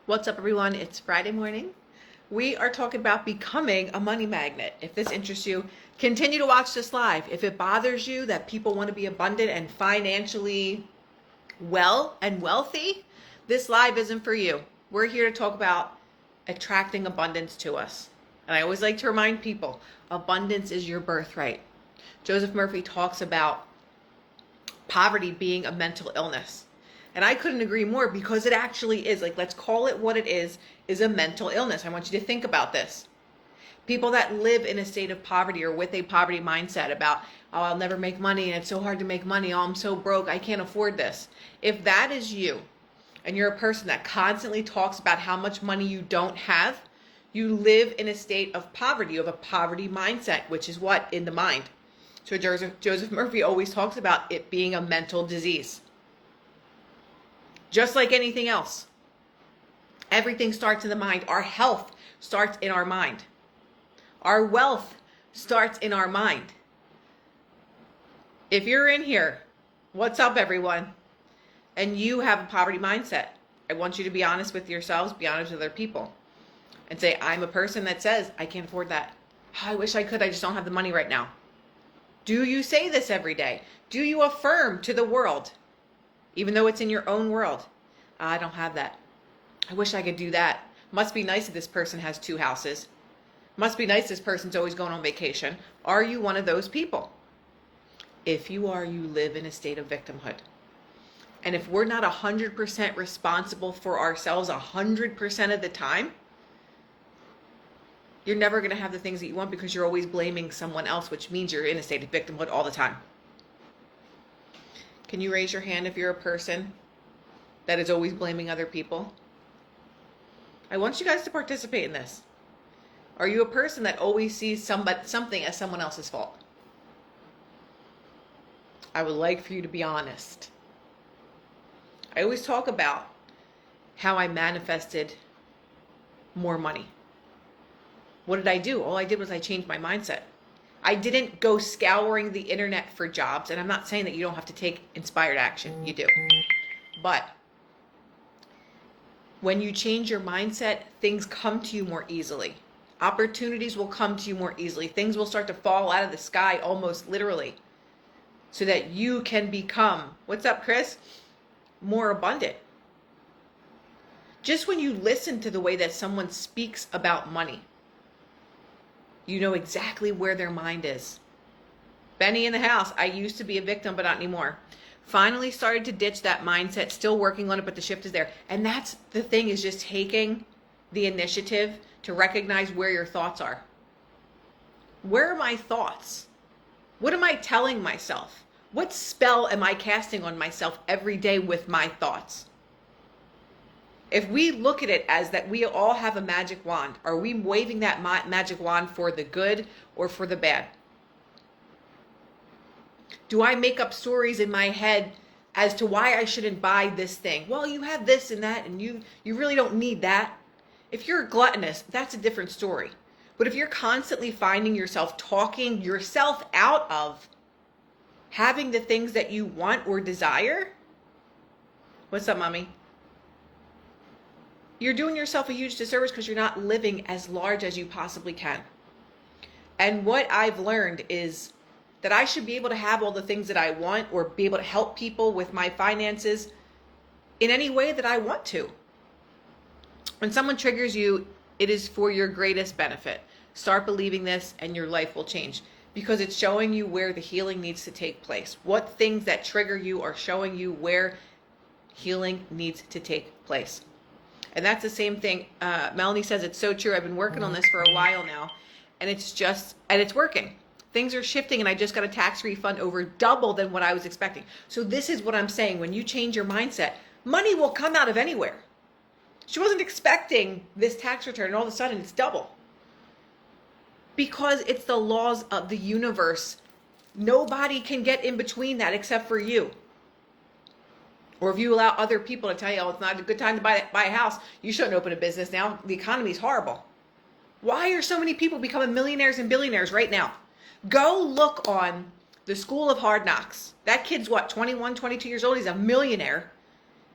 What's up, everyone? It's Friday morning. We are talking about becoming a money magnet. If this interests you, continue to watch this live. If it bothers you that people want to be abundant and financially well and wealthy, this live isn't for you. We're here to talk about attracting abundance to us. And I always like to remind people, abundance is your birthright. Joseph Murphy talks about poverty being a mental illness. And I couldn't agree more, because it actually is. Like, let's call it what it is a mental illness. I want you to think about this. People that live in a state of poverty or with a poverty mindset about, oh, I'll never make money and it's so hard to make money. Oh, I'm so broke. I can't afford this. If that is you and you're a person that constantly talks about how much money you don't have, you live in a state of poverty. You have a poverty mindset, which is what? In the mind. So Joseph Murphy always talks about it being a mental disease. Just like anything else, everything starts in the mind. Our health starts in our mind. Our wealth starts in our mind. If you're in here, what's up, everyone? And you have a poverty mindset, I want you to be honest with yourselves, be honest with other people, and say, I'm a person that says, I can't afford that. Oh, I wish I could, I just don't have the money right now. Do you say this every day? Do you affirm to the world, even though it's in your own world? I don't have that. I wish I could do that. Must be nice if this person has 2 houses. Must be nice this person's always going on vacation. Are you one of those people? If you are, you live in a state of victimhood. And if we're not 100% responsible for ourselves 100% of the time, you're never going to have the things that you want, because you're always blaming someone else, which means you're in a state of victimhood all the time. Can you raise your hand if you're a person that is always blaming other people? I want you guys to participate in this. Are you a person that always sees something as someone else's fault? I would like for you to be honest. I always talk about how I manifested more money. What did I do? All I did was I changed my mindset. I didn't go scouring the internet for jobs. And I'm not saying that you don't have to take inspired action. You do. But when you change your mindset, things come to you more easily. Opportunities will come to you more easily. Things will start to fall out of the sky, almost literally, so that you can become, what's up, Chris? More abundant. Just when you listen to the way that someone speaks about money, you know exactly where their mind is. Benny in the house. I used to be a victim, but not anymore. Finally started to ditch that mindset. Still working on it, but the shift is there. And that's the thing, is just taking the initiative to recognize where your thoughts are. Where are my thoughts? What am I telling myself? What spell am I casting on myself every day with my thoughts? If we look at it as that we all have a magic wand, are we waving that magic wand for the good or for the bad? Do I make up stories in my head as to why I shouldn't buy this thing? Well, you have this and that, and you really don't need that. If you're gluttonous, that's a different story. But if you're constantly finding yourself talking yourself out of having the things that you want or desire, what's up, mommy? You're doing yourself a huge disservice, because you're not living as large as you possibly can. And what I've learned is that I should be able to have all the things that I want, or be able to help people with my finances in any way that I want to. When someone triggers you, it is for your greatest benefit. Start believing this and your life will change, because it's showing you where the healing needs to take place. What things that trigger you are showing you where healing needs to take place. And that's the same thing. Melanie says it's so true. I've been working on this for a while now, and it's working. Things are shifting, and I just got a tax refund over double than what I was expecting. So this is what I'm saying. When you change your mindset, money will come out of anywhere. She wasn't expecting this tax return, and all of a sudden it's double. Because it's the laws of the universe. Nobody can get in between that except for you. Or if you allow other people to tell you, oh, it's not a good time to buy a house, you shouldn't open a business now, the economy's horrible. Why are so many people becoming millionaires and billionaires right now? Go look on the School of Hard Knocks. That kid's what, 21, 22 years old? He's a millionaire.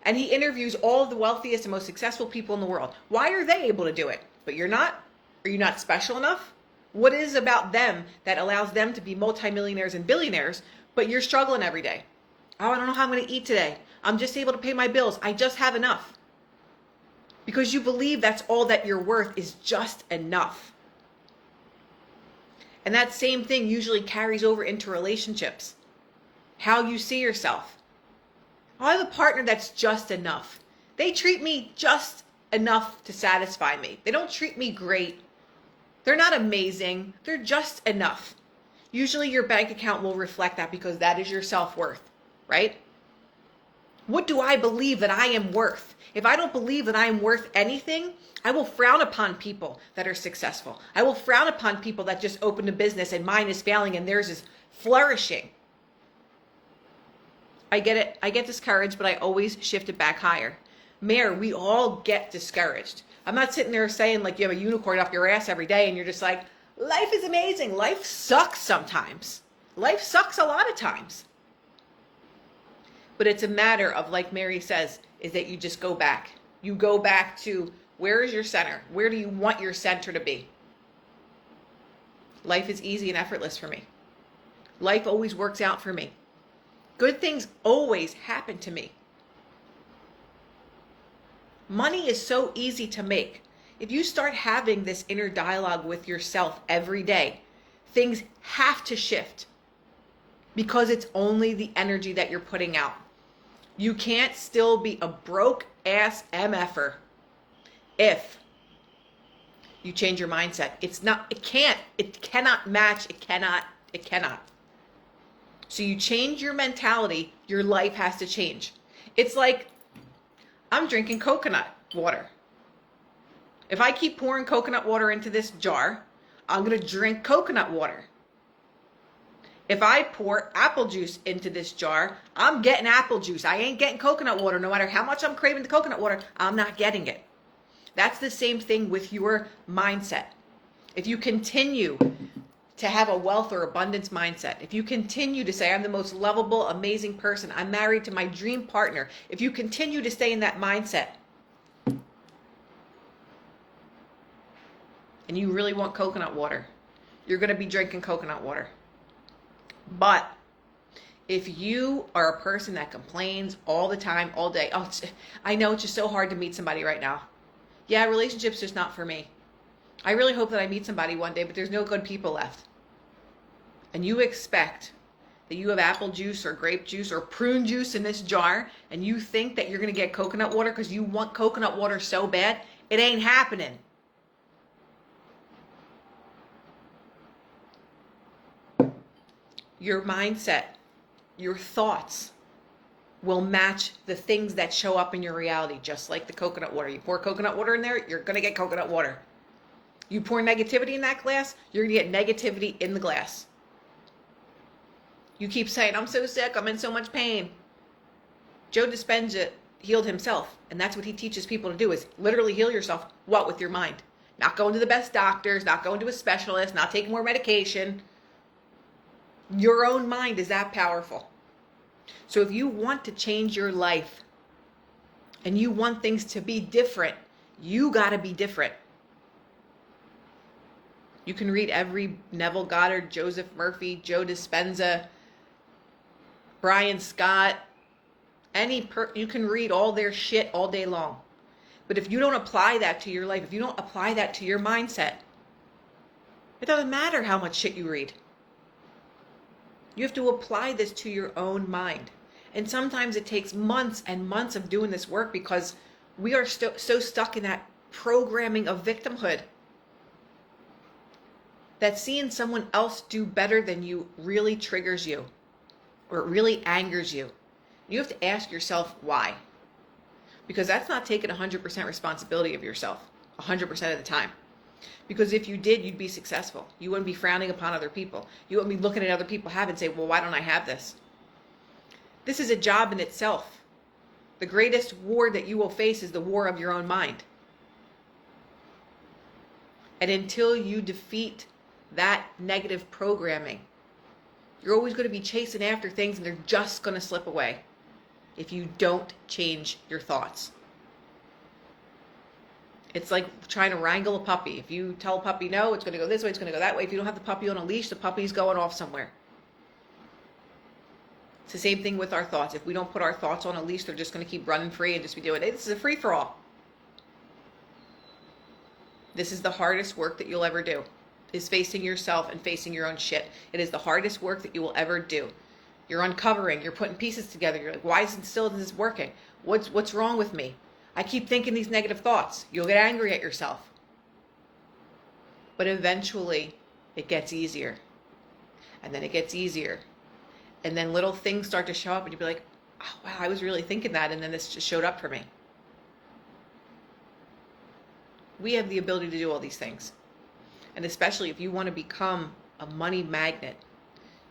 And he interviews all of the wealthiest and most successful people in the world. Why are they able to do it, but you're not? Are you not special enough? What is about them that allows them to be multimillionaires and billionaires, but you're struggling every day? Oh, I don't know how I'm going to eat today. I'm just able to pay my bills. I just have enough. Because you believe that's all that you're worth, is just enough. And that same thing usually carries over into relationships. How you see yourself. I have a partner that's just enough. They treat me just enough to satisfy me. They don't treat me great. They're not amazing. They're just enough. Usually your bank account will reflect that because that is your self-worth, right? What do I believe that I am worth? If I don't believe that I am worth anything, I will frown upon people that are successful. I will frown upon people that just opened a business and mine is failing and theirs is flourishing. I get it. I get discouraged, but I always shift it back higher. Mayor, we all get discouraged. I'm not sitting there saying like you have a unicorn up your ass every day and you're just like, life is amazing. Life sucks sometimes. Life sucks a lot of times. But it's a matter of, like Mary says, is that you just go back. You go back to, where is your center? Where do you want your center to be? Life is easy and effortless for me. Life always works out for me. Good things always happen to me. Money is so easy to make. If you start having this inner dialogue with yourself every day, things have to shift because it's only the energy that you're putting out. You can't still be a broke ass MFer if you change your mindset. It cannot match. It cannot. So you change your mentality, your life has to change. It's like I'm drinking coconut water. If I keep pouring coconut water into this jar, I'm going to drink coconut water. If I pour apple juice into this jar, I'm getting apple juice. I ain't getting coconut water. No matter how much I'm craving the coconut water, I'm not getting it. That's the same thing with your mindset. If you continue to have a wealth or abundance mindset, if you continue to say, I'm the most lovable, amazing person, I'm married to my dream partner, if you continue to stay in that mindset, and you really want coconut water, you're going to be drinking coconut water. But if you are a person that complains all the time, all day, I know it's just so hard to meet somebody right now. Yeah, relationships just not for me. I really hope that I meet somebody one day, but there's no good people left. And you expect that you have apple juice or grape juice or prune juice in this jar, and you think that you're going to get coconut water because you want coconut water so bad, it ain't happening. Your mindset, your thoughts will match the things that show up in your reality, just like the coconut water. You pour coconut water in there, you're going to get coconut water. You pour negativity in that glass, you're going to get negativity in the glass. You keep saying, I'm so sick, I'm in so much pain. Joe Dispenza healed himself, and that's what he teaches people to do, is literally heal yourself. What? With your mind. Not going to the best doctors, not going to a specialist, not taking more medication. Your own mind is that powerful. So if you want to change your life and you want things to be different, you got to be different. You can read every Neville, Goddard, Joseph Murphy, Joe Dispenza, Brian Scott, you can read all their shit all day long. But if you don't apply that to your life, if you don't apply that to your mindset, it doesn't matter how much shit you read. You have to apply this to your own mind. And sometimes it takes months and months of doing this work because we are so stuck in that programming of victimhood that seeing someone else do better than you really triggers you or it really angers you. You have to ask yourself why. Because that's not taking 100% responsibility of yourself 100% of the time. Because if you did, you'd be successful. You wouldn't be frowning upon other people. You wouldn't be looking at other people have and say, well, why don't I have this? This is a job in itself. The greatest war that you will face is the war of your own mind. And until you defeat that negative programming, you're always going to be chasing after things and they're just going to slip away. if you don't change your thoughts. It's like trying to wrangle a puppy. If you tell a puppy no, it's going to go this way, it's going to go that way. If you don't have the puppy on a leash, the puppy's going off somewhere. It's the same thing with our thoughts. If we don't put our thoughts on a leash, they're just going to keep running free and just be doing it. This is a free-for-all. This is the hardest work that you'll ever do, is facing yourself and facing your own shit. It is the hardest work that you will ever do. You're uncovering, you're putting pieces together. You're like, why isn't still this working? What's wrong with me? I keep thinking these negative thoughts. You'll get angry at yourself. But eventually, it gets easier. And then it gets easier. And then little things start to show up and you'll be like, oh, wow, I was really thinking that. And then this just showed up for me. We have the ability to do all these things. And especially if you want to become a money magnet,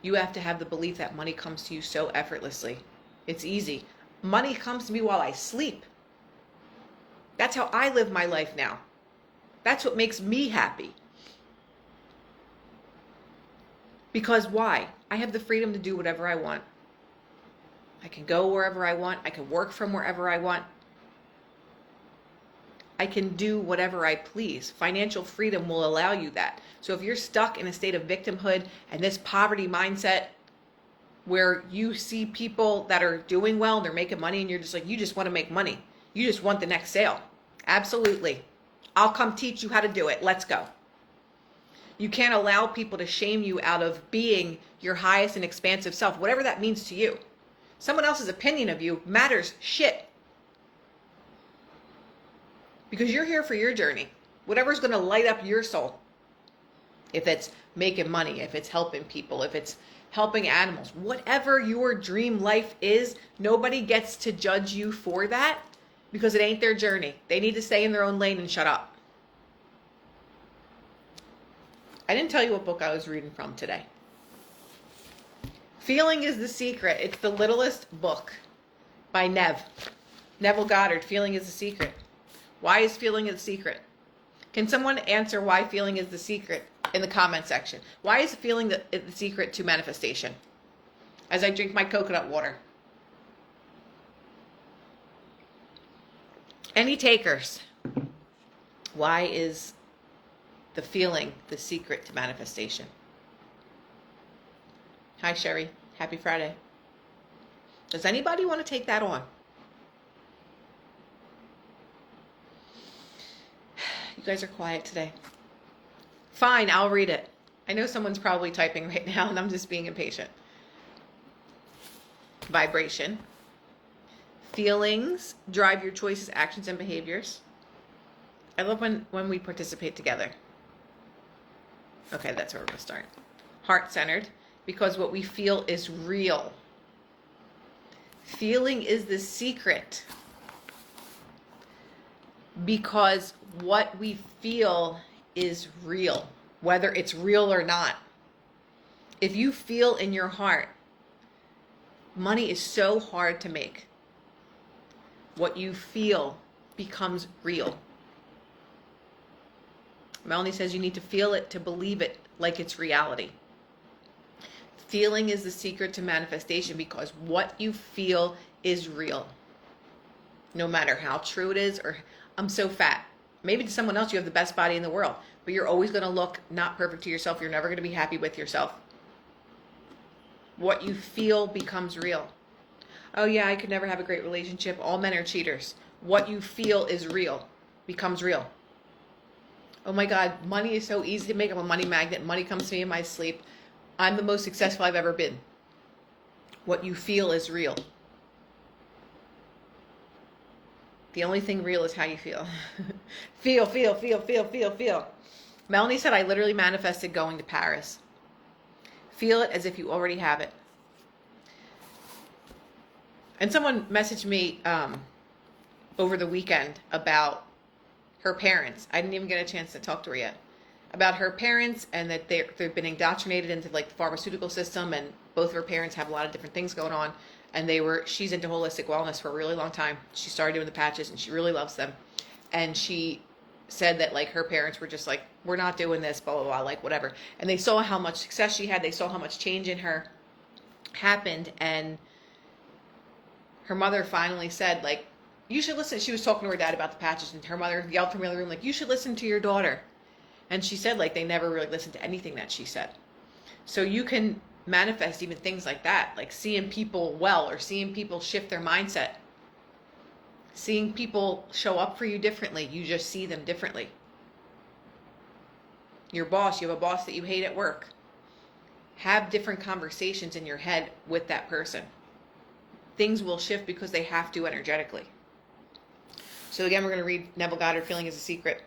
you have to have the belief that money comes to you so effortlessly. It's easy. Money comes to me while I sleep. That's how I live my life now. That's what makes me happy. Because why? I have the freedom to do whatever I want. I can go wherever I want. I can work from wherever I want. I can do whatever I please. Financial freedom will allow you that. So if you're stuck in a state of victimhood and this poverty mindset where you see people that are doing well and they're making money and you're just like, you just want to make money. You just want the next sale. Absolutely. I'll come teach you how to do it. Let's go. You can't allow people to shame you out of being your highest and expansive self, whatever that means to you. Someone else's opinion of you matters shit. Because you're here for your journey. Whatever's going to light up your soul. If it's making money, if it's helping people, if it's helping animals, whatever your dream life is, nobody gets to judge you for that because it ain't their journey. They need to stay in their own lane and shut up. I didn't tell you what book I was reading from today. Feeling is the Secret. It's the littlest book by Neville Goddard. Feeling is the Secret. Why is feeling the secret? Can someone answer why feeling is the secret in the comment section? Why is feeling the secret to manifestation? As I drink my coconut water. Any takers? Why is the feeling the secret to manifestation? Hi, Sherry. Happy Friday. Does anybody want to take that on? You guys are quiet today. Fine, I'll read it. I know someone's probably typing right now and I'm just being impatient. Vibration. Feelings drive your choices, actions, and behaviors. I love when we participate together. Okay, that's where we're going to start. Heart-centered, because what we feel is real. Feeling is the secret. Because what we feel is real, whether it's real or not. If you feel in your heart, money is so hard to make. What you feel becomes real. Melanie says you need to feel it to believe it like it's reality. Feeling is the secret to manifestation because what you feel is real. No matter how true it is, or I'm so fat. Maybe to someone else you have the best body in the world, but you're always going to look not perfect to yourself. You're never going to be happy with yourself. What you feel becomes real. Oh yeah, I could never have a great relationship. All men are cheaters. What you feel is real, becomes real. Oh my God, money is so easy to make. I'm a money magnet. Money comes to me in my sleep. I'm the most successful I've ever been. What you feel is real. The only thing real is how you feel. Feel. Melanie said, I literally manifested going to Paris. Feel it as if you already have it. And someone messaged me over the weekend about her parents. I didn't even get a chance to talk to her yet. About her parents and that they've been indoctrinated into like the pharmaceutical system, and both of her parents have a lot of different things going on. And she's into holistic wellness for a really long time. She started doing the patches and she really loves them. And she said that like her parents were just like, we're not doing this, blah, blah, blah, like whatever. And they saw how much success she had. They saw how much change in her happened. And her mother finally said, like, you should listen. She was talking to her dad about the patches, and her mother yelled from the other room, like, you should listen to your daughter. And she said, like, they never really listened to anything that she said. So you can manifest even things like that, like seeing people well, or seeing people shift their mindset, seeing people show up for you differently. You just see them differently. Your boss, you have a boss that you hate at work. Have different conversations in your head with that person. Things will shift because they have to energetically. So again, we're going to read Neville Goddard, Feeling is a Secret.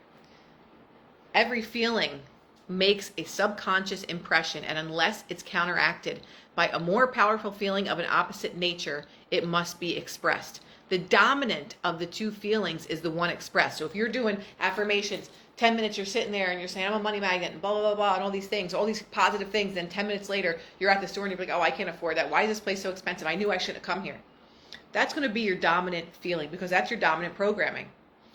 Every feeling makes a subconscious impression, and unless it's counteracted by a more powerful feeling of an opposite nature, it must be expressed. The dominant of the two feelings is the one expressed. So if you're doing affirmations, 10 minutes you're sitting there and you're saying, I'm a money magnet, and blah, blah, blah, blah, and all these things, all these positive things, then 10 minutes later, you're at the store and you're like, oh, I can't afford that. Why is this place so expensive? I knew I shouldn't have come here. That's going to be your dominant feeling, because that's your dominant programming.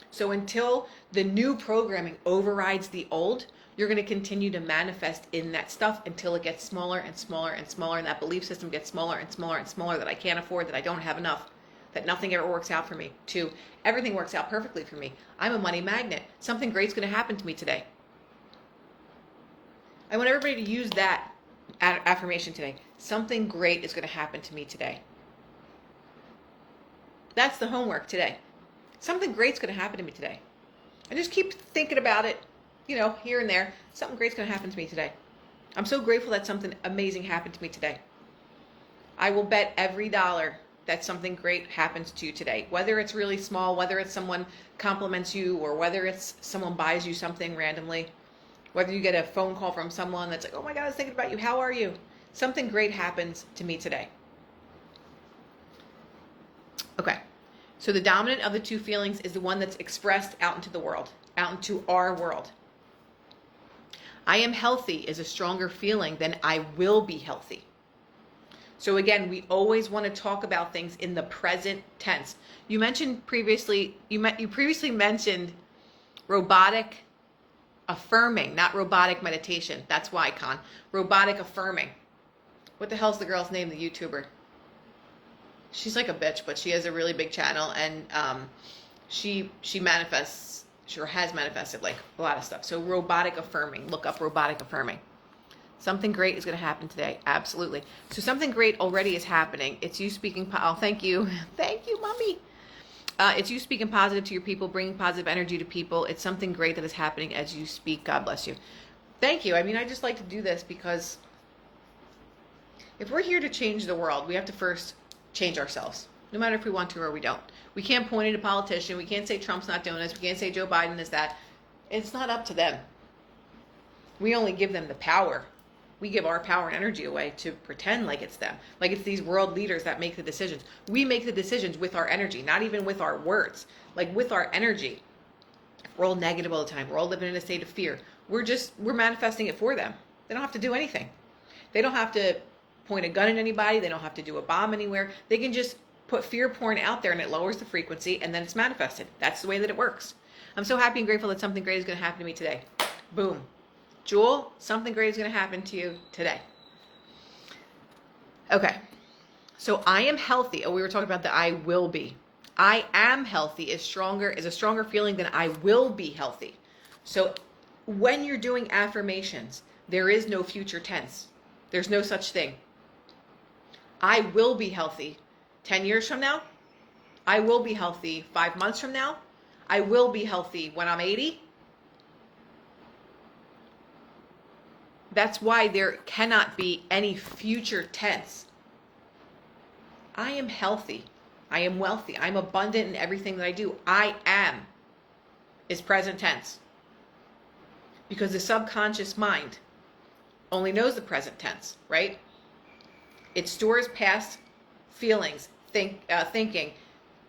So until the new programming overrides the old, you're going to continue to manifest in that stuff until it gets smaller and smaller and smaller, and that belief system gets smaller and smaller and smaller, that I can't afford, that I don't have enough, that nothing ever works out for me, to everything works out perfectly for me. I'm a money magnet. Something great's going to happen to me today. I want everybody to use that affirmation today. Something great is going to happen to me today. That's the homework today. Something great's going to happen to me today. And just keep thinking about it, here and there. Something great's going to happen to me today. I'm so grateful that something amazing happened to me today. I will bet every dollar that something great happens to you today. Whether it's really small, whether it's someone compliments you, or whether it's someone buys you something randomly, whether you get a phone call from someone that's like, oh my God, I was thinking about you. How are you? Something great happens to me today. Okay. So the dominant of the two feelings is the one that's expressed out into the world, out into our world. I am healthy is a stronger feeling than I will be healthy. So again, we always want to talk about things in the present tense. You previously mentioned robotic affirming, not robotic meditation. That's why, Con. Robotic affirming. What the hell's the girl's name, the YouTuber? She's like a bitch, but she has a really big channel, and she manifests, sure has manifested like a lot of stuff. So robotic affirming, look up robotic affirming. Something great is going to happen today. Absolutely. So something great already is happening. It's you speaking, thank you. Thank you, mommy. It's you speaking positive to your people, bringing positive energy to people. It's something great that is happening as you speak. God bless you. Thank you. I mean, I just like to do this because if we're here to change the world, we have to first change ourselves, no matter if we want to or we don't. We can't point at a politician. We can't say Trump's not doing this. We can't say Joe Biden is that. It's not up to them. We only give them the power. We give our power and energy away to pretend like it's them. Like it's these world leaders that make the decisions. We make the decisions with our energy, not even with our words, like with our energy. We're all negative all the time. We're all living in a state of fear. We're manifesting it for them. They don't have to do anything. They don't have to point a gun at anybody. They don't have to do a bomb anywhere. They can just put fear porn out there and it lowers the frequency and then it's manifested. That's the way that it works. I'm so happy and grateful that something great is going to happen to me today. Boom. Jewel, something great is going to happen to you today. Okay. So I am healthy. Oh, we were talking about the I will be. I am healthy is a stronger feeling than I will be healthy. So when you're doing affirmations, there is no future tense. There's no such thing. I will be healthy 10 years from now. I will be healthy 5 months from now. I will be healthy when I'm 80. That's why there cannot be any future tense. I am healthy. I am wealthy. I'm abundant in everything that I do. I am is present tense. Because the subconscious mind only knows the present tense, right? It stores past feelings, thinking,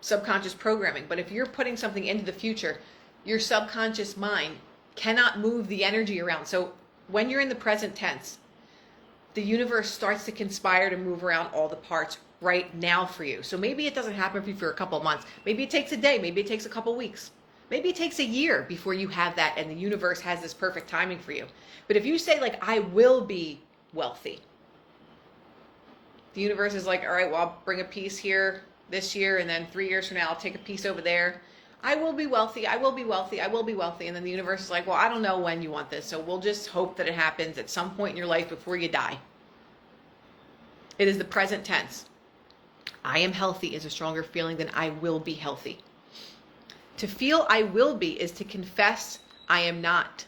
subconscious programming. But if you're putting something into the future, your subconscious mind cannot move the energy around. So when you're in the present tense, the universe starts to conspire to move around all the parts right now for you. So maybe it doesn't happen for you for a couple of months. Maybe it takes a day. Maybe it takes a couple of weeks. Maybe it takes a year before you have that and the universe has this perfect timing for you. But if you say like, I will be wealthy, the universe is like, all right, well, I'll bring a piece here this year, and then 3 years from now I'll take a piece over there. I will be wealthy, I will be wealthy, I will be wealthy. And then the universe is like, well, I don't know when you want this, so we'll just hope that it happens at some point in your life before you die. It is the present tense. I am healthy is a stronger feeling than I will be healthy. To feel I will be is to confess I am not.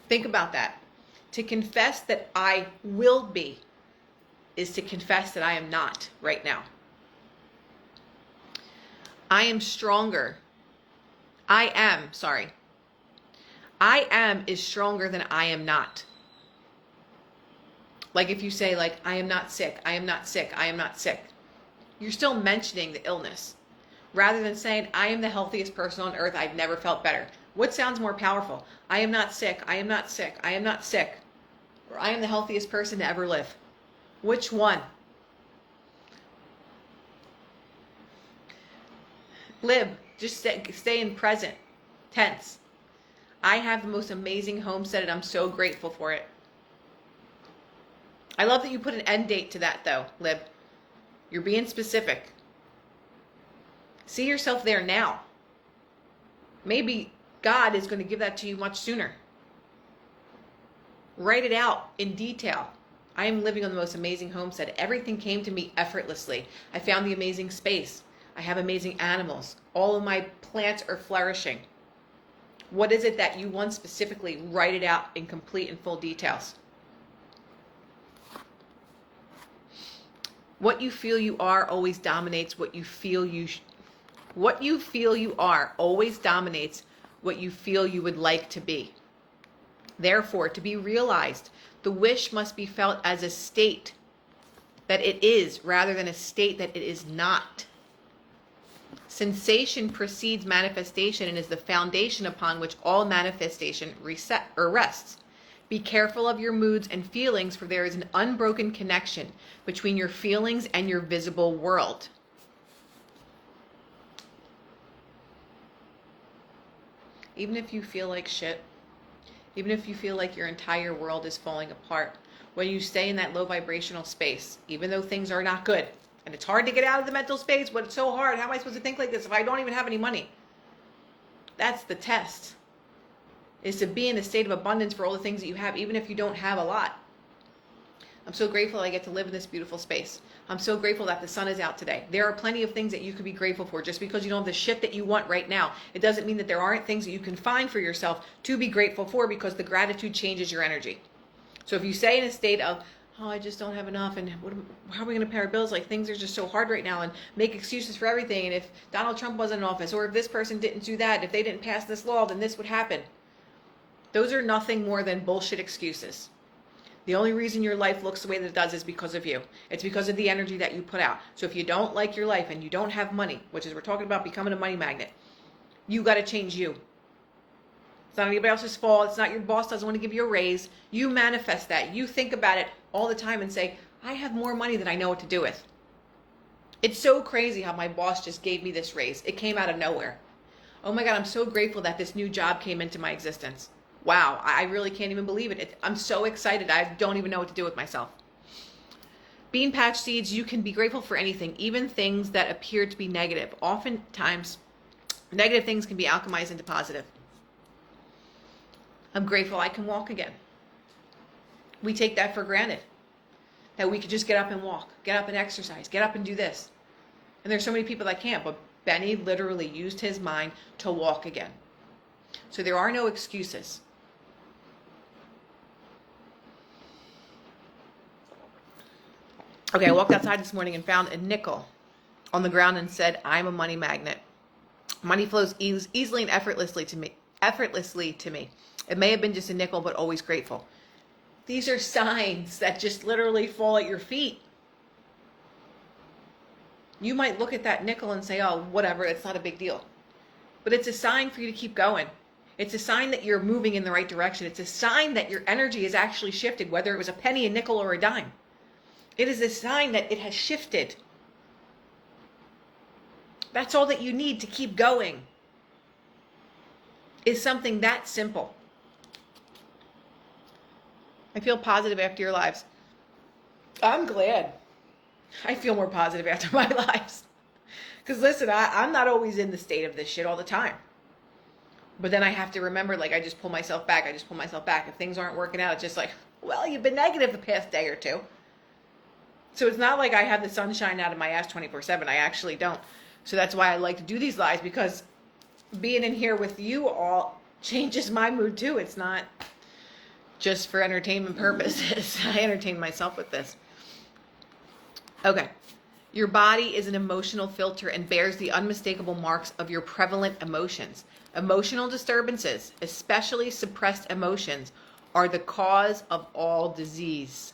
Think about that. To confess that I will be is to confess that I am not right now. I am stronger. I am is stronger than I am not. Like if you say like, I am not sick, I am not sick, I am not sick. You're still mentioning the illness. Rather than saying, I am the healthiest person on earth, I've never felt better. What sounds more powerful? I am not sick, I am not sick, I am not sick. Or I am the healthiest person to ever live. Which one? Live. Just stay in present tense. I have the most amazing homestead and I'm so grateful for it. I love that you put an end date to that though, Lib. You're being specific. See yourself there now. Maybe God is going to give that to you much sooner. Write it out in detail. I am living on the most amazing homestead. Everything came to me effortlessly. I found the amazing space. I have amazing animals. All of my plants are flourishing. What is it that you want specifically? Write it out in complete and full details. What you feel you are always dominates what you feel you what you feel you are always dominates what you feel you would like to be. Therefore, to be realized, the wish must be felt as a state that it is rather than a state that it is not. Sensation precedes manifestation and is the foundation upon which all manifestation rests. Be careful of your moods and feelings, for there is an unbroken connection between your feelings and your visible world. Even if you feel like shit, even if you feel like your entire world is falling apart, when you stay in that low vibrational space, even though things are not good, and it's hard to get out of the mental space, but it's so hard. How am I supposed to think like this if I don't even have any money? That's the test, is to be in a state of abundance for all the things that you have, even if you don't have a lot. I'm so grateful I get to live in this beautiful space. I'm so grateful that the sun is out today. There are plenty of things that you could be grateful for. Just because you don't have the shit that you want right now, it doesn't mean that there aren't things that you can find for yourself to be grateful for, because the gratitude changes your energy. So if you stay in a state of, oh, I just don't have enough, and how are we going to pay our bills? Like, things are just so hard right now, and make excuses for everything. And if Donald Trump wasn't in office, or if this person didn't do that, if they didn't pass this law, then this would happen. Those are nothing more than bullshit excuses. The only reason your life looks the way that it does is because of you. It's because of the energy that you put out. So if you don't like your life and you don't have money, which is we're talking about becoming a money magnet, you got to change you. It's not anybody else's fault. It's not your boss doesn't want to give you a raise. You manifest that. You think about it all the time and say, I have more money than I know what to do with. It's so crazy how my boss just gave me this raise. It came out of nowhere. Oh my God, I'm so grateful that this new job came into my existence. Wow, I really can't even believe it. I'm so excited. I don't even know what to do with myself. Bean patch seeds, you can be grateful for anything, even things that appear to be negative. Oftentimes, negative things can be alchemized into positive. I'm grateful I can walk again. We take that for granted, that we could just get up and walk, get up and exercise, get up and do this. And there's so many people that can't, but Benny literally used his mind to walk again. So there are no excuses. Okay, I walked outside this morning and found a nickel on the ground and said, I'm a money magnet. Money flows easily and effortlessly to me. It may have been just a nickel, but always grateful. These are signs that just literally fall at your feet. You might look at that nickel and say, oh, whatever, it's not a big deal. But it's a sign for you to keep going. It's a sign that you're moving in the right direction. It's a sign that your energy has actually shifted, whether it was a penny, a nickel, or a dime. It is a sign that it has shifted. That's all that you need to keep going, is something that simple. I feel positive after your lives. I'm glad. I feel more positive after my lives. Because listen, I'm not always in the state of this shit all the time. But then I have to remember, like, I just pull myself back. If things aren't working out, it's just like, well, you've been negative the past day or two. So it's not like I have the sunshine out of my ass 24/7. I actually don't. So that's why I like to do these lives, because being in here with you all changes my mood too. It's not just for entertainment purposes. I entertain myself with this. Okay. Your body is an emotional filter and bears the unmistakable marks of your prevalent emotions. Emotional disturbances, especially suppressed emotions, are the cause of all disease.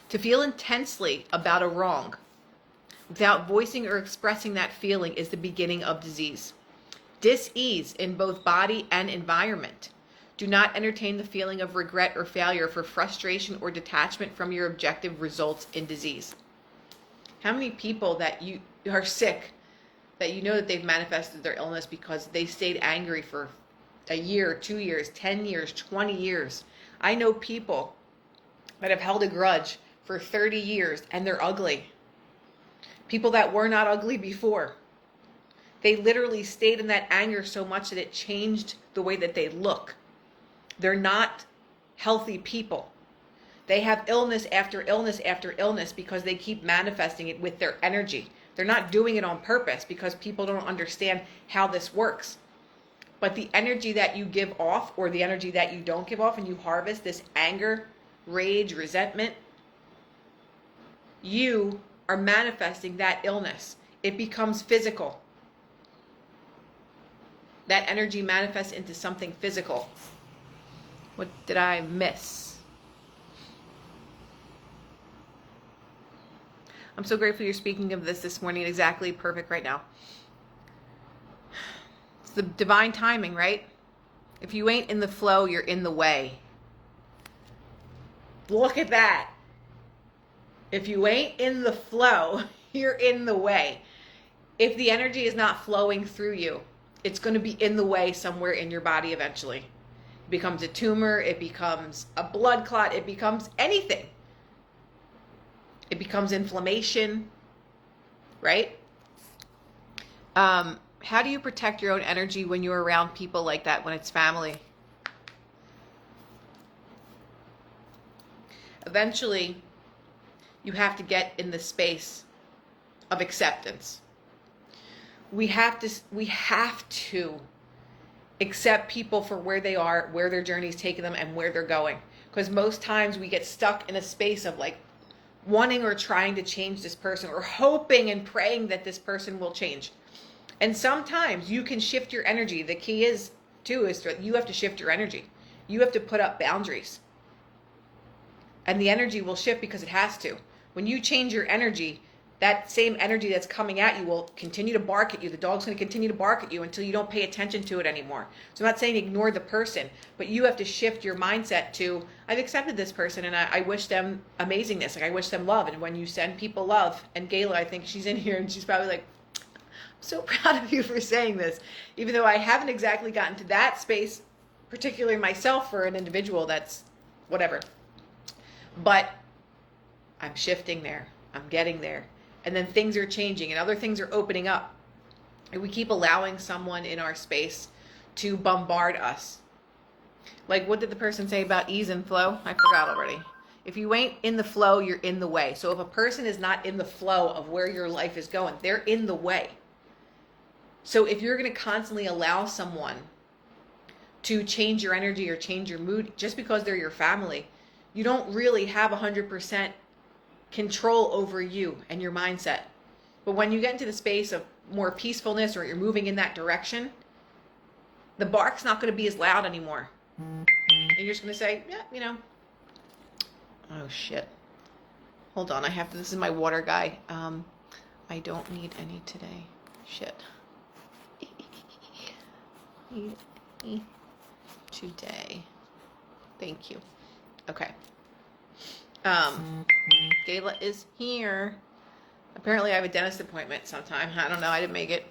To feel intensely about a wrong without voicing or expressing that feeling is the beginning of disease. Dis-ease in both body and environment. Do not entertain the feeling of regret or failure, for frustration or detachment from your objective results in disease. How many people that you are sick, that you know that they've manifested their illness because they stayed angry for a year, 2 years, 10 years, 20 years. I know people that have held a grudge for 30 years and they're ugly. People that were not ugly before. They literally stayed in that anger so much that it changed the way that they look. They're not healthy people. They have illness after illness after illness because they keep manifesting it with their energy. They're not doing it on purpose because people don't understand how this works. But the energy that you give off, or the energy that you don't give off, and you harvest this anger, rage, resentment, you are manifesting that illness. It becomes physical. That energy manifests into something physical. What did I miss? I'm so grateful you're speaking of this morning. Exactly perfect right now. It's the divine timing, right? If you ain't in the flow, you're in the way. Look at that. If you ain't in the flow, you're in the way. If the energy is not flowing through you, it's going to be in the way somewhere in your body eventually. It becomes a tumor, it becomes a blood clot, it becomes anything. It becomes inflammation, right? How do you protect your own energy when you're around people like that, when it's family? Eventually, you have to get in the space of acceptance. We have to accept people for where they are, where their journey's taken them, and where they're going. Because most times we get stuck in a space of like wanting or trying to change this person, or hoping and praying that this person will change. And sometimes you can shift your energy. The key is that you have to shift your energy. You have to put up boundaries. And the energy will shift because it has to. When you change your energy, that same energy that's coming at you will continue to bark at you. The dog's going to continue to bark at you until you don't pay attention to it anymore. So I'm not saying ignore the person, but you have to shift your mindset to, I've accepted this person and I wish them amazingness. Like I wish them love. And when you send people love, and Gayla, I think she's in here and she's probably like, I'm so proud of you for saying this. Even though I haven't exactly gotten to that space, particularly myself, for an individual that's whatever. But I'm shifting there. I'm getting there. And then things are changing and other things are opening up. And we keep allowing someone in our space to bombard us. Like, what did the person say about ease and flow? I forgot already. If you ain't in the flow, you're in the way. So if a person is not in the flow of where your life is going, they're in the way. So if you're going to constantly allow someone to change your energy or change your mood just because they're your family, you don't really have 100% control over you and your mindset. But when you get into the space of more peacefulness, or you're moving in that direction, the bark's not going to be as loud anymore. And you're just going to say, yeah, oh shit. Hold on, this is my water guy. I don't need any today. Shit. Today. Thank you. Okay. Gayla is here. Apparently I have a dentist appointment sometime. I don't know. I didn't make it.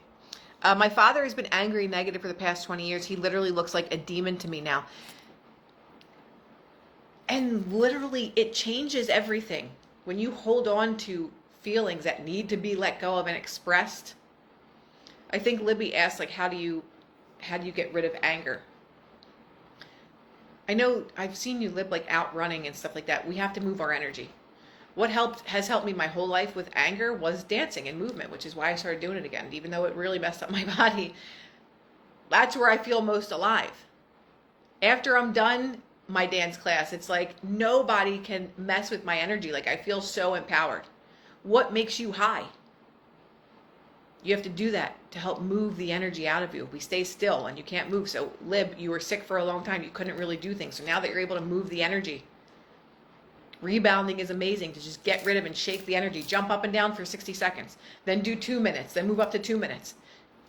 My father has been angry and negative for the past 20 years. He literally looks like a demon to me now. And literally it changes everything. when you hold on to feelings that need to be let go of and expressed, I think Libby asked, like, how do you get rid of anger? I know I've seen you, Lib, like out running and stuff like that. We have to move our energy. What has helped me my whole life with anger was dancing and movement, which is why I started doing it again, even though it really messed up my body. That's where I feel most alive. After I'm done my dance class, it's like nobody can mess with my energy. Like, I feel so empowered. What makes you high? You have to do that to help move the energy out of you. We stay still and you can't move. So Lib, you were sick for a long time. You couldn't really do things. So now that you're able to move the energy, rebounding is amazing, to just get rid of and shake the energy. Jump up and down for 60 seconds. Then do 2 minutes. Then move up to 2 minutes.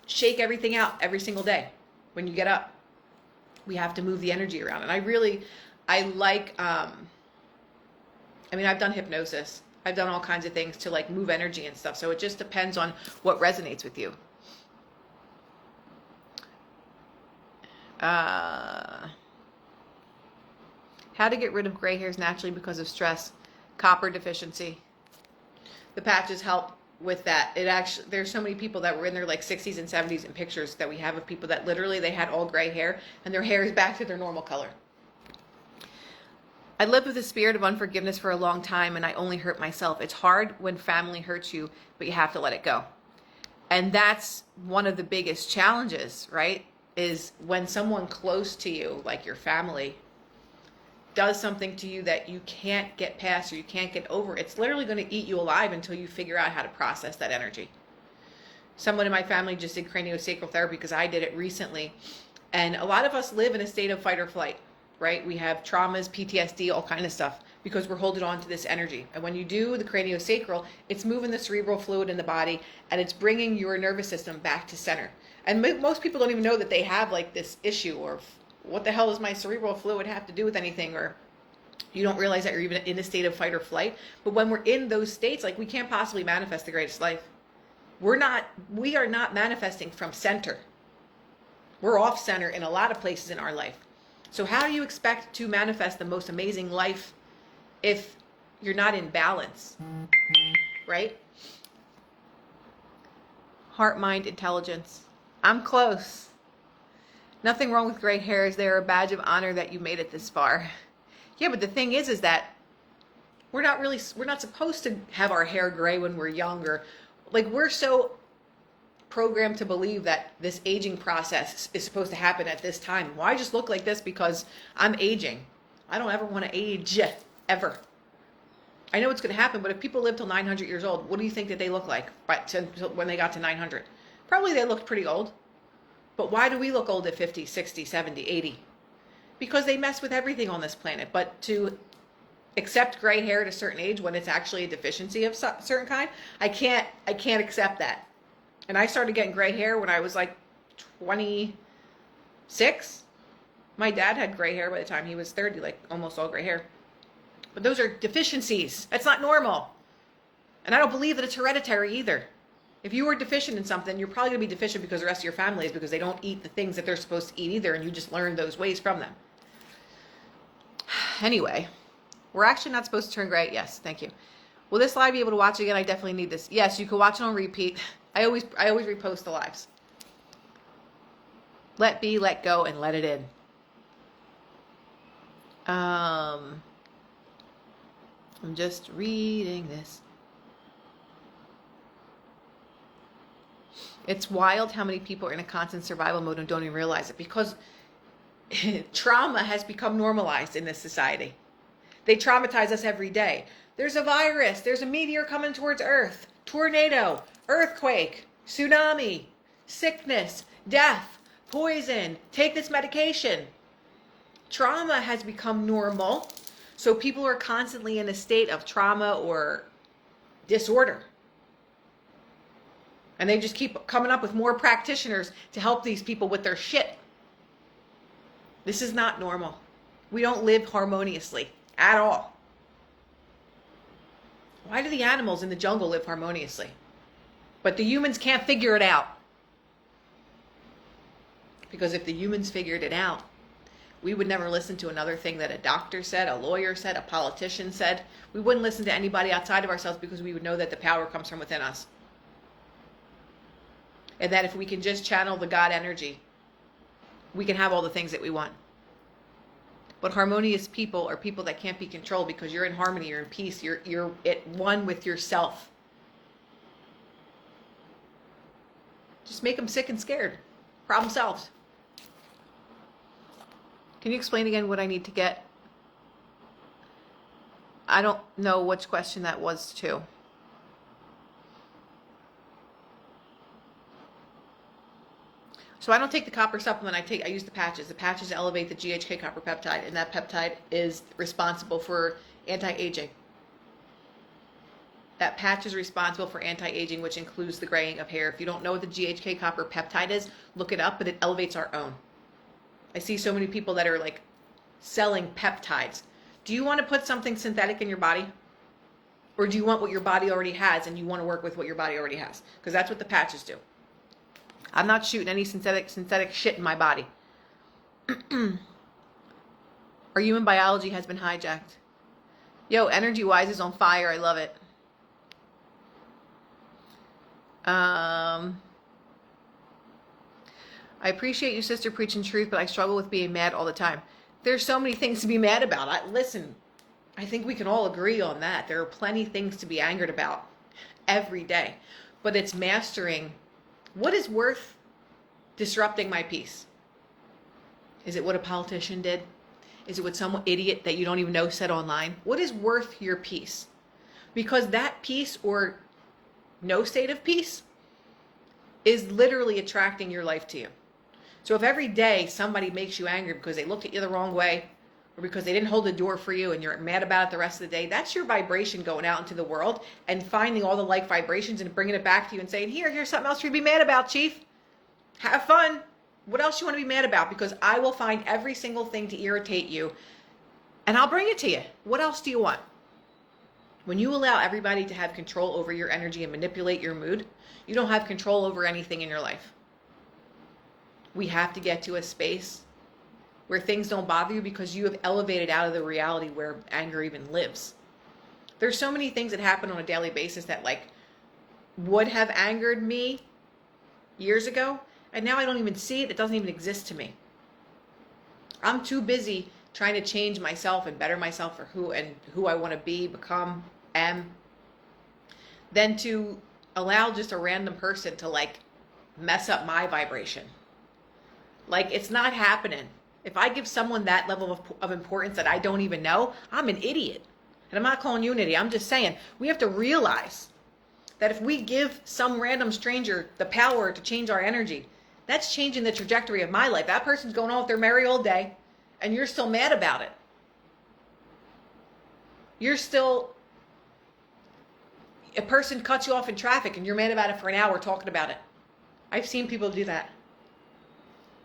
Shake everything out every single day when you get up. We have to move the energy around. And I like, I've done hypnosis. I've done all kinds of things to like move energy and stuff. So it just depends on what resonates with you. How to get rid of gray hairs naturally because of stress. Copper deficiency. The patches help with that. There's so many people that were in their like 60s and 70s in pictures that we have of people that literally they had all gray hair and their hair is back to their normal color. I lived with a spirit of unforgiveness for a long time and I only hurt myself. It's hard when family hurts you, but you have to let it go. And that's one of the biggest challenges, right? Is when someone close to you, like your family, does something to you that you can't get past or you can't get over. It's literally going to eat you alive until you figure out how to process that energy. Someone in my family just did craniosacral therapy because I did it recently. And a lot of us live in a state of fight or flight, right? We have traumas, PTSD, all kind of stuff because we're holding on to this energy. And when you do the craniosacral, it's moving the cerebral fluid in the body and it's bringing your nervous system back to center. And most people don't even know that they have like this issue, or what the hell does my cerebral fluid have to do with anything? Or you don't realize that you're even in a state of fight or flight. But when we're in those states, like, we can't possibly manifest the greatest life. We are not manifesting from center. We're off center in a lot of places in our life. So how do you expect to manifest the most amazing life if you're not in balance, right? Heart, mind, intelligence. I'm close. Nothing wrong with gray hairs. They're a badge of honor that you made it this far. Yeah, but the thing is that we're not supposed to have our hair gray when we're younger. Like, we're so programmed to believe that this aging process is supposed to happen at this time. Well, I just look like this because I'm aging. I don't ever want to age, ever. I know it's going to happen, but if people live till 900 years old, what do you think that they look like when they got to 900? Probably they looked pretty old. But why do we look old at 50, 60, 70, 80? Because they mess with everything on this planet. But to accept gray hair at a certain age when it's actually a deficiency of a certain kind, I can't accept that. And I started getting gray hair when I was like 26. My dad had gray hair by the time he was 30, like almost all gray hair. But those are deficiencies. That's not normal. And I don't believe that it's hereditary either. If you were deficient in something, you're probably going to be deficient because the rest of your family is, because they don't eat the things that they're supposed to eat either, and you just learn those ways from them. Anyway, we're actually not supposed to turn gray. Yes, thank you. Will this live be able to watch again? I definitely need this. Yes, you can watch it on repeat. I always repost the lives. Let be, let go, and let it in. I'm just reading this. It's wild how many people are in a constant survival mode and don't even realize it, because trauma has become normalized in this society. They traumatize us every day. There's a virus. There's a meteor coming towards Earth. Tornado, earthquake, tsunami, sickness, death, poison. Take this medication. Trauma has become normal. So people are constantly in a state of trauma or disorder. And they just keep coming up with more practitioners to help these people with their shit. This is not normal. We don't live harmoniously at all. Why do the animals in the jungle live harmoniously? But the humans can't figure it out. Because if the humans figured it out, We would never listen to another thing that a doctor said, a lawyer said, a politician said. We wouldn't listen to anybody outside of ourselves because we would know that the power comes from within us. And that if we can just channel the God energy, we can have all the things that we want. But harmonious people are people that can't be controlled because you're in harmony, you're in peace, you're at one with yourself. Just make them sick and scared. Problem solved. Can you explain again what I need to get? I don't know which question that was too. So I don't take the copper supplement. I use the patches. The patches elevate the GHK copper peptide, and that peptide is responsible for anti-aging. That patch is responsible for anti-aging, which includes the graying of hair. If you don't know what the GHK copper peptide is, look it up, but it elevates our own. I see so many people that are like selling peptides. Do you want to put something synthetic in your body? Or do you want what your body already has and you want to work with what your body already has? Because that's what the patches do. I'm not shooting any synthetic shit in my body. Our human biology has been hijacked. Yo, energy-wise is on fire. I love it. I appreciate you, sister, preaching truth, but I struggle with being mad all the time. There's so many things to be mad about. Listen, I think we can all agree on that. There are plenty of things to be angered about every day. But it's mastering what is worth disrupting my peace. Is it what a politician did? Is it what some idiot that you don't even know said online? What is worth your peace? Because that peace or no state of peace is literally attracting your life to you. So if every day somebody makes you angry because they looked at you the wrong way or because they didn't hold the door for you and you're mad about it the rest of the day, that's your vibration going out into the world and finding all the like vibrations and bringing it back to you and saying, here's something else for you to be mad about, Chief. Have fun. What else you want to be mad about? Because I will find every single thing to irritate you and I'll bring it to you. What else do you want? When you allow everybody to have control over your energy and manipulate your mood, you don't have control over anything in your life. We have to get to a space where things don't bother you because you have elevated out of the reality where anger even lives. There's so many things that happen on a daily basis that like would have angered me years ago, and now I don't even see it. It doesn't even exist to me. I'm too busy trying to change myself and better myself for who I want to be, become, am, than to allow just a random person to like mess up my vibration. Like, it's not happening. If I give someone that level of importance that I don't even know, I'm an idiot. And I'm not calling you an idiot. I'm just saying we have to realize that if we give some random stranger the power to change our energy, that's changing the trajectory of my life. That person's going on with their merry old day, and you're still mad about it. You're still... A person cuts you off in traffic, and you're mad about it for an hour talking about it. I've seen people do that.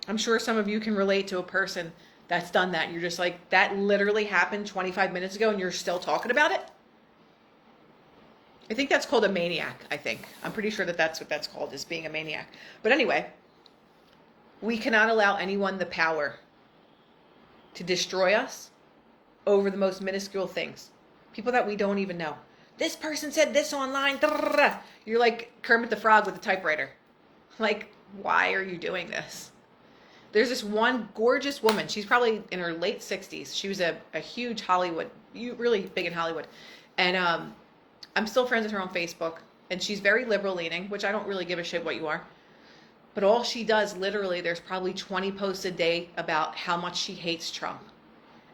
I'm sure some of you can relate to a person that's done that. You're just like, that literally happened 25 minutes ago and you're still talking about it? I think that's called a maniac, I think. I'm pretty sure that that's what that's called, is being a maniac. But anyway, we cannot allow anyone the power to destroy us over the most minuscule things. People that we don't even know. This person said this online. You're like Kermit the Frog with a typewriter. Like, why are you doing this? There's this one gorgeous woman. She's probably in her late 60s. She was a huge Hollywood, really big in Hollywood. And I'm still friends with her on Facebook. And she's very liberal leaning, which I don't really give a shit what you are. But all she does, literally, there's probably 20 posts a day about how much she hates Trump.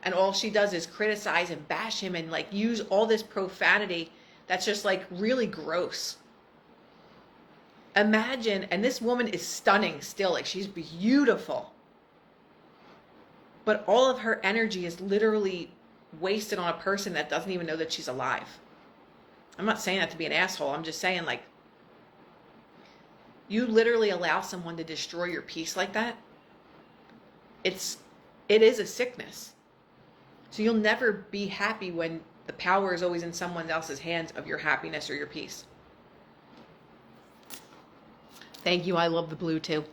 And all she does is criticize and bash him and like use all this profanity that's just like really gross. Imagine, and this woman is stunning still, like she's beautiful. But all of her energy is literally wasted on a person that doesn't even know that she's alive. I'm not saying that to be an asshole. I'm just saying, like, you literally allow someone to destroy your peace like that. It is a sickness. So you'll never be happy when the power is always in someone else's hands of your happiness or your peace. Thank you. I love the blue too.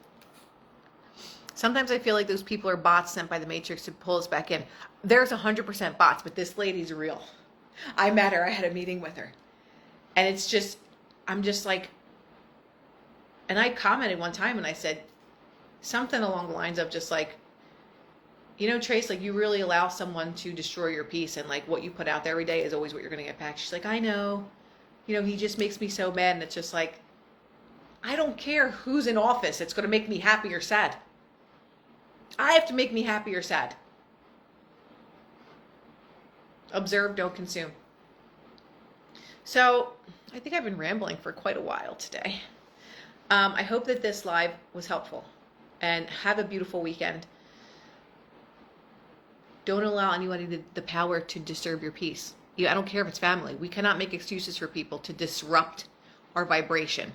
Sometimes I feel like those people are bots sent by the Matrix to pull us back in. There's 100% bots, but this lady's real. I met her. I had a meeting with her. And it's just, I'm just like, and I commented one time and I said something along the lines of just like, you know, Trace, like you really allow someone to destroy your peace, and like what you put out there every day is always what you're going to get back. She's like, I know, you know, he just makes me so mad. And it's just like, I don't care who's in office. It's going to make me happy or sad. I have to make me happy or sad. Observe, don't consume. So I think I've been rambling for quite a while today. I hope that this live was helpful, and have a beautiful weekend. Don't allow anybody the power to disturb your peace. I don't care if it's family. We cannot make excuses for people to disrupt our vibration,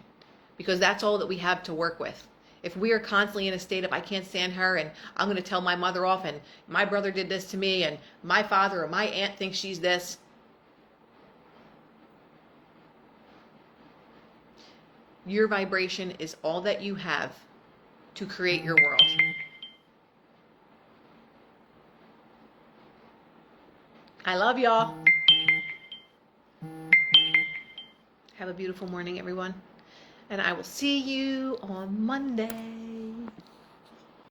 because that's all that we have to work with. If we are constantly in a state of, I can't stand her, and I'm going to tell my mother off, and my brother did this to me, and my father or my aunt thinks she's this. Your vibration is all that you have to create your world. I love y'all. Have a beautiful morning, everyone. And I will see you on Monday.